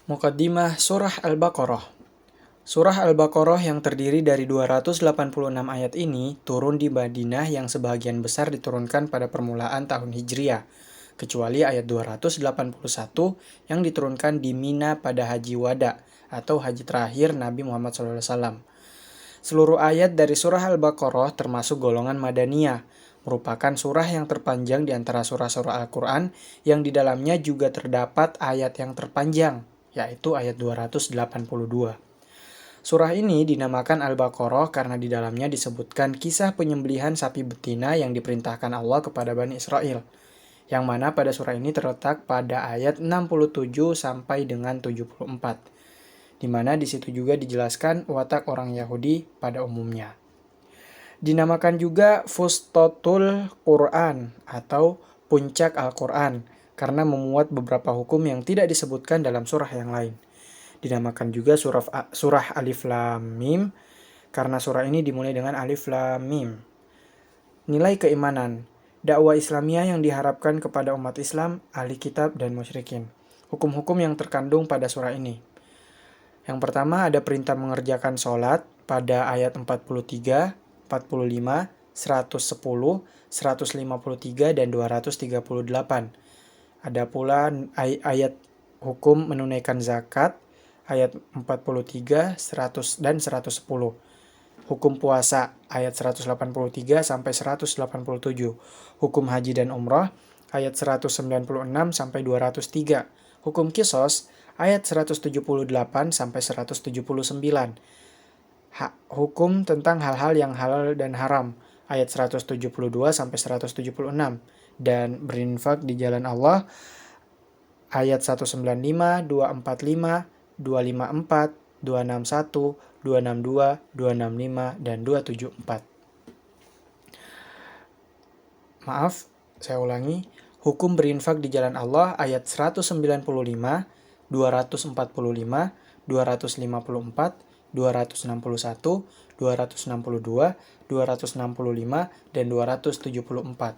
Muqaddimah Surah Al-Baqarah. Surah Al-Baqarah yang terdiri dari 286 ayat ini turun di Madinah yang sebagian besar diturunkan pada permulaan tahun Hijriah, kecuali ayat 281 yang diturunkan di Mina pada Haji Wada atau haji terakhir Nabi Muhammad SAW. Seluruh ayat dari surah Al-Baqarah termasuk golongan Madaniyah, merupakan surah yang terpanjang di antara surah-surah Al-Quran yang di dalamnya juga terdapat ayat yang terpanjang, yaitu ayat 282. Surah ini dinamakan Al-Baqarah karena di dalamnya disebutkan kisah penyembelihan sapi betina yang diperintahkan Allah kepada Bani Israel, yang mana pada surah ini terletak pada ayat 67 sampai dengan 74, di mana di situ juga dijelaskan watak orang Yahudi pada umumnya. Dinamakan juga Fustatul Quran atau puncak Al-Quran karena memuat beberapa hukum yang tidak disebutkan dalam surah yang lain. Dinamakan juga surah Alif Lam Mim karena surah ini dimulai dengan Alif Lam Mim. Nilai keimanan, dakwah Islamiyah yang diharapkan kepada umat Islam, ahli kitab dan musyrikin. Hukum-hukum yang terkandung pada surah ini. Yang pertama ada perintah mengerjakan sholat pada ayat 43, 45, 110, 153, dan 238. Ada pula ayat hukum menunaikan zakat, ayat 43, 100, dan 110. Hukum puasa, ayat 183 sampai 187. Hukum haji dan umrah, ayat 196 sampai 203. Hukum kisos, ayat 178 sampai 179. Hukum tentang hal-hal yang halal dan haram, ayat 172 sampai 176. Dan berinfak di jalan Allah, ayat 195, 245, 254, 261, 262, 265, dan 274. Maaf, saya ulangi. Hukum berinfak di jalan Allah ayat 195, 245, 254, 261, 262, 265, dan 274.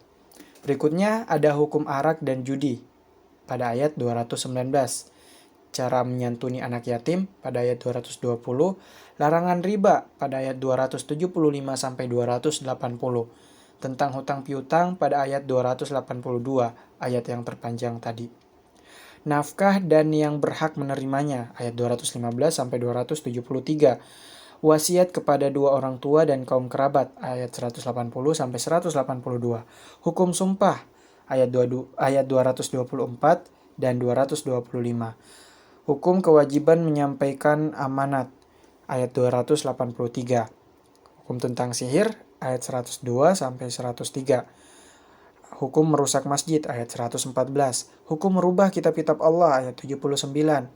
Berikutnya ada hukum arak dan judi pada ayat 219. Cara menyantuni anak yatim pada ayat 220, larangan riba pada ayat 275 sampai 280, tentang hutang piutang pada ayat 282, ayat yang terpanjang tadi. Nafkah dan yang berhak menerimanya ayat 215 sampai 273. Wasiat kepada dua orang tua dan kaum kerabat ayat 180 sampai 182. Hukum sumpah ayat 224 dan 225. Hukum kewajiban menyampaikan amanat ayat 283. Hukum tentang sihir ayat 102 sampai 103. Hukum merusak masjid ayat 114. Hukum merubah kitab-kitab Allah ayat 79.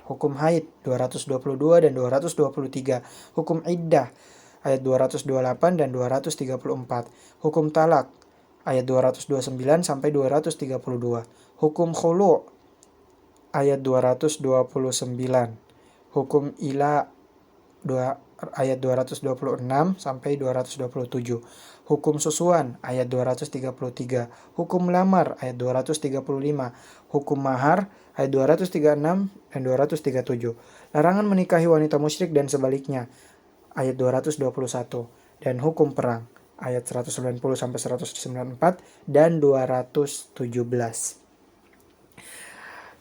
Hukum haid 222 dan 223. Hukum iddah ayat 228 dan 234. Hukum talak ayat 229 sampai 232. Hukum khulu ayat 229. Hukum ila ayat 226 sampai 227. Hukum susuan ayat 233. Hukum lamar ayat 235. Hukum mahar ayat 236 dan 237. Larangan menikahi wanita musyrik dan sebaliknya ayat 221. Dan hukum perang ayat 190 sampai 194 dan 217.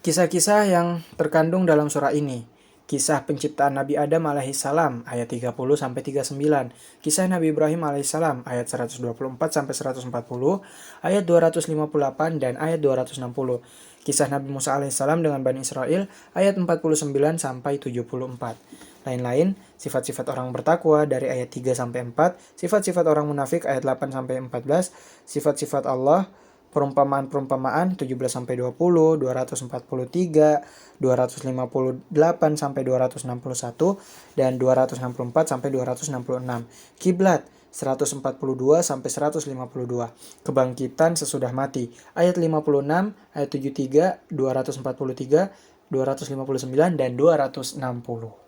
Kisah-kisah yang terkandung dalam surah ini. Kisah penciptaan Nabi Adam alaihissalam ayat 30 sampai 39. Kisah Nabi Ibrahim alaihissalam ayat 124 sampai 140, ayat 258 dan ayat 260. Kisah Nabi Musa alaihissalam dengan Bani Israel ayat 49 sampai 74. Lain-lain, sifat-sifat orang bertakwa dari ayat 3 sampai 4, sifat-sifat orang munafik ayat 8 sampai 14, sifat-sifat Allah, perumpamaan-perumpamaan 17 sampai 20, 243, 258 sampai 261 dan 264 sampai 266. Kiblat 142 sampai 152. Kebangkitan sesudah mati ayat 56, ayat 73, 243, 259 dan 260.